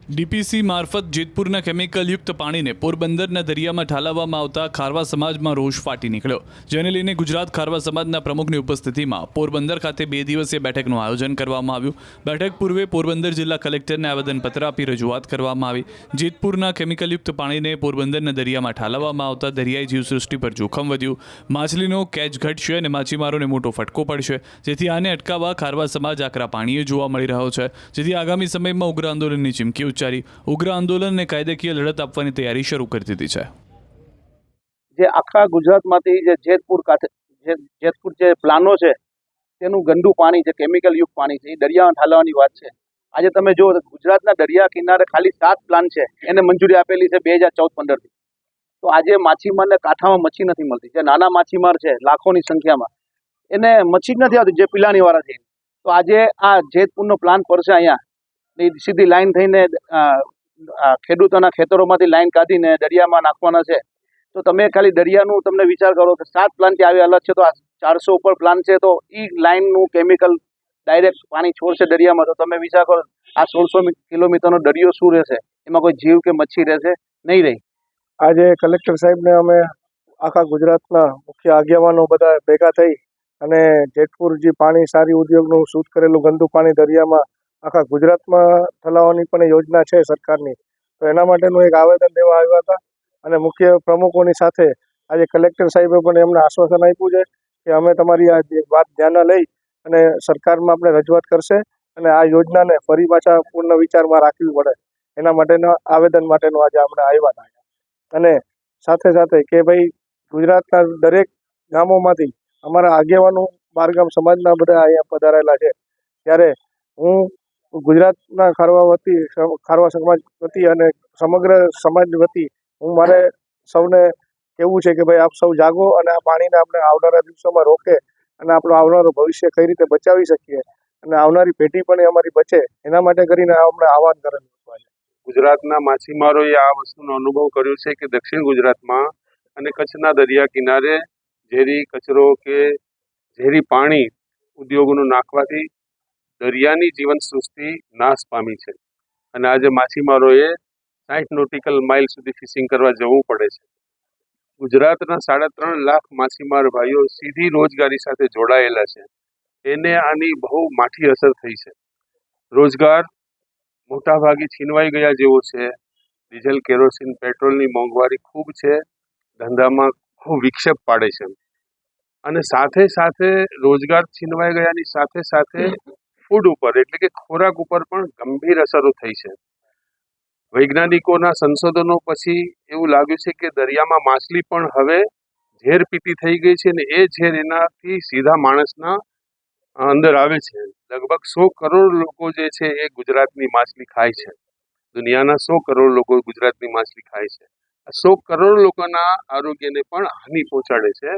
DPC મારફત જેતપુરના કેમિકલયુક્ત પાણીને પોરબંદરના દરિયામાં ઠાલવવામાં આવતા ખારવા સમાજમાં રોષ ફાટી નીકળ્યો, જેને લઈને ગુજરાત ખારવા સમાજના પ્રમુખની ઉપસ્થિતિમાં પોરબંદર ખાતે 2 દિવસીય બેઠકનું આયોજન કરવામાં આવ્યું. બેઠક પૂર્વે પોરબંદર જિલ્લા કલેક્ટરને આવેદનપત્ર આપી રજૂઆત કરવામાં આવી. જેતપુરના કેમિકલયુક્ત પાણીને પોરબંદરના દરિયામાં ઠાલવવામાં આવતા દરિયાઈ જીવસૃષ્ટિ પર જોખમ વધ્યું, માછલીનો કેચ ઘટશે અને માછીમારોને મોટો ફટકો પડશે, જેથી આને અટકાવવા ખારવા સમાજ આકરા પાણીએ જોવા મળી રહ્યો છે, જેથી આગામી સમયમાં ઉગ્ર આંદોલનની ચીમકી ઉગ્ર આંદોલનને કાયદાકીય લડત આપવાની તૈયારી શરૂ કરી દીધી છે. જે આખા ગુજરાતમાંથી જે જેતપુર જે પ્લાનો છે તેનું ગંદુ પાણી છે, કેમિકલ યુક્ત પાણી છે, એ દરિયામાં ઠાલવવાની વાત છે. આજે તમે જુઓ તો ગુજરાતના દરિયા કિનારે ખાલી 7 પ્લાન છે, એને મંજૂરી આપેલી છે 2014-15થી. તો આજે માછીમારને કાંઠામાં મચ્છી નથી મળતી. જે નાના માછીમાર છે લાખોની સંખ્યામાં, એને મચ્છી જ નથી આવતી, જે પિલાણી વાળા છે. તો આજે આ જેતપુરનો પ્લાન પડશે અહીંયા, સીધી લાઈન થઈને ખેડૂતોના ખેતરોમાંથી લાઈન કાઢીને દરિયામાં નાખવાના છે. તો તમે ખાલી દરિયાનું તમને વિચાર કરો કે 7 પ્લાન ત્યાં આવી અલગ છે, તો આ 400 ઉપર પ્લાન છે, તો એ લાઈનનું કેમિકલ ડાયરેક્ટ પાણી છોડશે દરિયામાં. તો તમે વિચાર કરો આ 1600 કિલોમીટરનો દરિયો શું રહેશે, એમાં કોઈ જીવ કે મચ્છી રહેશે નહીં રહી. આજે કલેક્ટર સાહેબને અમે આખા ગુજરાતના મુખ્ય આગેવાનો બધા ભેગા થઈ અને જેતપુર જે પાણી સારી ઉદ્યોગનું શુદ્ધ કરેલું ગંદુ પાણી દરિયામાં આખા ગુજરાતમાં ઠલાવવાની પણ યોજના છે સરકારની. તો એના માટેનું એક આવેદન દેવા આવ્યા હતા અને મુખ્ય પ્રમુખોની સાથે આજે કલેક્ટર સાહેબે પણ એમને આશ્વાસન આપ્યું છે કે અમે તમારી આ વાત ધ્યાનમાં લઈ અને સરકારમાં આપણે રજૂઆત કરશે અને આ યોજનાને ફરી પાછા પૂર્ણ વિચારમાં રાખવી પડે એના માટેના આવેદન માટેનું આજે આપણે આવ્યા હતા. અને સાથે સાથે કે ભાઈ ગુજરાતના દરેક ગામોમાંથી અમારા આગેવાનો બારગામ સમાજના બધા અહીંયા પધારેલા છે, ત્યારે હું ગુજરાતના ખારવા સમાજ વતી અને સમગ્ર સમાજ વતી હું મારે સૌને કહેવું છે કે ભાઈ આપ સૌ જાગો અને આ પાણીને આપણે આવનારા દિવસોમાં રોકે અને આપણું આવનારું ભવિષ્ય કઈ રીતે બચાવી શકીએ અને આવનારી પેઢી પણ અમારી બચે એના માટે કરીને આપણે આહવાન કરેલું છે. ગુજરાતના માછીમારોએ આ વસ્તુનો અનુભવ કર્યો છે કે દક્ષિણ ગુજરાતમાં અને કચ્છના દરિયા કિનારે ઝેરી કચરો કે ઝેરી પાણી ઉદ્યોગોનું નાખવાથી દરિયાની જીવન સૃષ્ટિ નાશ પામી છે અને આજે માછીમારોએ 60 નોટિકલ માઇલ સુધી ફિશિંગ કરવા જવું પડે છે. ગુજરાતના 3.5 લાખ માછીમાર ભાઈઓ સીધી રોજગારી સાથે જોડાયેલા છે, એને આની બહુ માઠી અસર થઈ છે. રોજગાર મોટાભાગે છીનવાઈ ગયા જેવો છે. ડીઝલ, કેરોસીન, પેટ્રોલની મોંઘવારી ખૂબ છે, ધંધામાં ખૂબ વિક્ષેપ પાડે છે અને સાથે સાથે રોજગાર છીનવાઈ ગયાની સાથે સાથે ફૂડ ઉપર એટલે કે ખોરાક ઉપર પણ ગંભીર અસરો થઈ છે. વૈજ્ઞાનિકોના સંશોધનો પછી એવું લાગ્યું છે કે દરિયામાં માછલી પણ હવે ઝેર પીતી થઈ ગઈ છે અને એ ઝેર એનાથી સીધા માણસના અંદર આવે છે. લગભગ 100 કરોડ લોકો જે છે એ ગુજરાતની માછલી ખાય છે. દુનિયાના 100 કરોડ લોકો ગુજરાતની માછલી ખાય છે. 100 કરોડ લોકોના આરોગ્યને પણ હાનિ પહોંચાડે છે